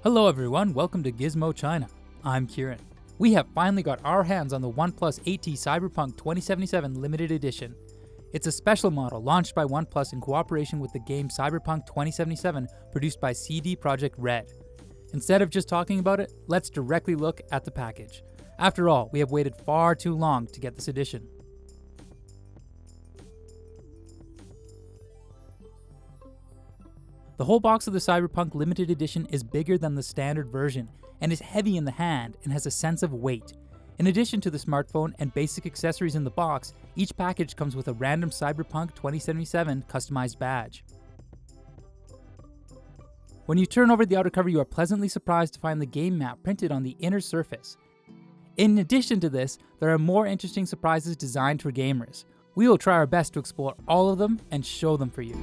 Hello everyone, welcome to Gizmochina. I'm Kieran. We have finally got our hands on the Oneplus 8T Cyberpunk 2077 limited edition. It's a special model launched by Oneplus in cooperation with the game Cyberpunk 2077 produced by CD Projekt Red. Instead of just talking about it, let's directly look at the package. After all, we have waited far too long to get this edition. The whole box of the Cyberpunk limited edition is bigger than the standard version and is heavy in the hand and has a sense of weight. In addition to the smartphone and basic accessories in the box, each package comes with a random Cyberpunk 2077 customized badge. When you turn over the outer cover, you are pleasantly surprised to find the game map printed on the inner surface. In addition to this, there are more interesting surprises designed for gamers. We will try our best to explore all of them and show them for you.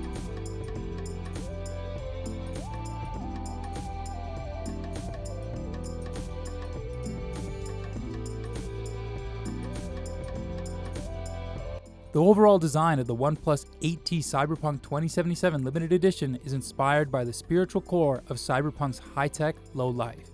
The overall design of the Oneplus 8T Cyberpunk 2077 limited edition is inspired by the spiritual core of Cyberpunk's high-tech, low-life.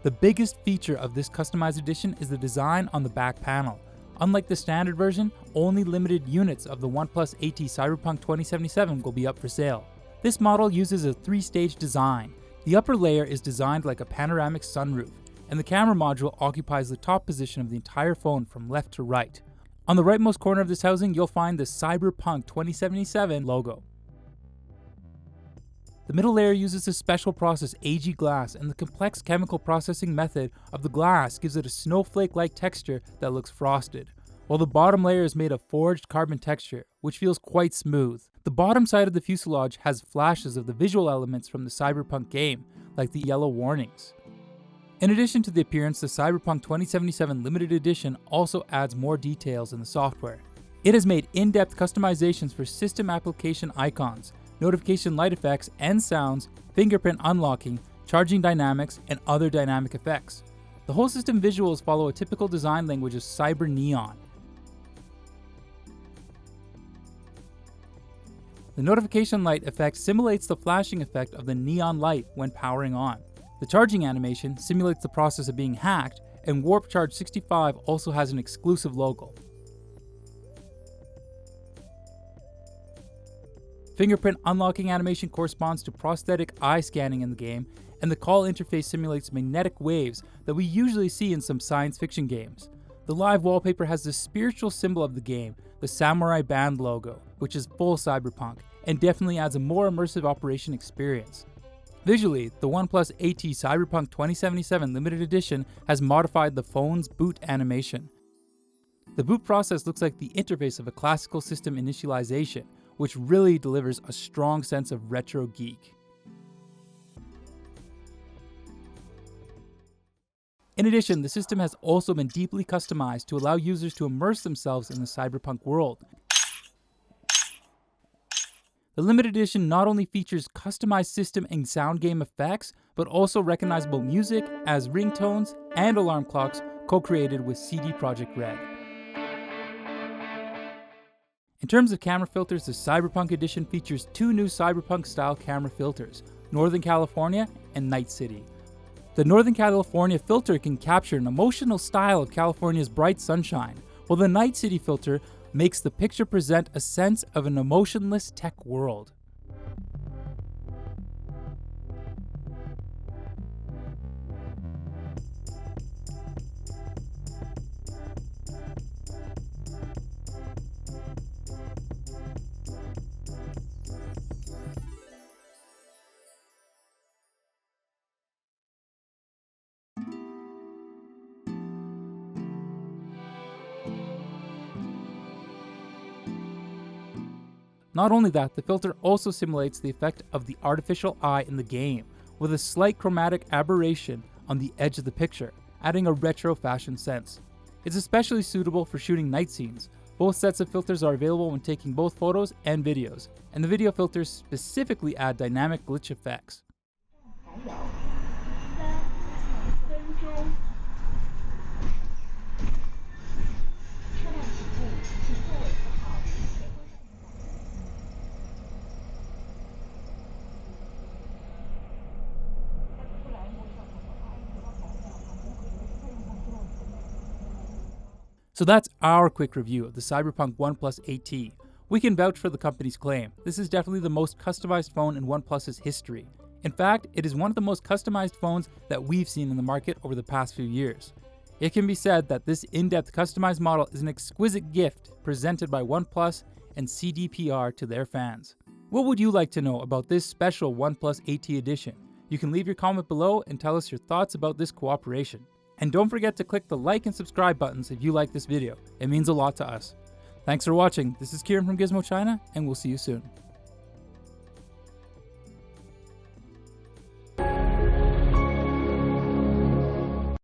The biggest feature of this customized edition is the design on the back panel. Unlike the standard version, only limited units of the Oneplus 8T Cyberpunk 2077 will be up for sale. This model uses a three-stage design. The upper layer is designed like a panoramic sunroof, and the camera module occupies the top position of the entire phone from left to right. On the rightmost corner of this housing, you'll find the Cyberpunk 2077 logo. The middle layer uses a special process, AG glass, and the complex chemical processing method of the glass gives it a snowflake-like texture that looks frosted, while the bottom layer is made of forged carbon texture, which feels quite smooth. The bottom side of the fuselage has flashes of the visual elements from the Cyberpunk game, like the yellow warnings. In addition to the appearance, the Cyberpunk 2077 limited edition also adds more details in the software. It has made in-depth customizations for system application icons, notification light effects and sounds, fingerprint unlocking, charging dynamics, and other dynamic effects. The whole system visuals follow a typical design language of cyber neon. The notification light effect simulates the flashing effect of the neon light when powering on. The charging animation simulates the process of being hacked, and Warp Charge 65 also has an exclusive logo. Fingerprint unlocking animation corresponds to prosthetic eye scanning in the game, and the call interface simulates magnetic waves that we usually see in some science fiction games. The live wallpaper has the spiritual symbol of the game, the samurai band logo, which is full cyberpunk, and definitely adds a more immersive operation experience. Visually, the Oneplus 8T Cyberpunk 2077 limited edition has modified the phone's boot animation. The boot process looks like the interface of a classical system initialization, which really delivers a strong sense of retro geek. In addition, the system has also been deeply customized to allow users to immerse themselves in the cyberpunk world. The limited edition not only features customized system and sound game effects, but also recognizable music as ringtones and alarm clocks co-created with CD Projekt Red. In terms of camera filters, the Cyberpunk edition features two new Cyberpunk-style camera filters, Northern California and Night City. The Northern California filter can capture an emotional style of California's bright sunshine, while the Night City filter makes the picture present a sense of an emotionless tech world. Not only that, the filter also simulates the effect of the artificial eye in the game, with a slight chromatic aberration on the edge of the picture, adding a retro fashion sense. It's especially suitable for shooting night scenes. Both sets of filters are available when taking both photos and videos, and the video filters specifically add dynamic glitch effects. So that's our quick review of the Cyberpunk OnePlus 8T. We can vouch for the company's claim. This is definitely the most customized phone in OnePlus's history. In fact, it is one of the most customized phones that we've seen in the market over the past few years. It can be said that this in-depth customized model is an exquisite gift presented by OnePlus and CDPR to their fans. What would you like to know about this special OnePlus 8T edition? You can leave your comment below and tell us your thoughts about this cooperation. And don't forget to click the like and subscribe buttons if you like this video. It means a lot to us. Thanks for watching. This is Kieran from Gizmochina, and we'll see you soon.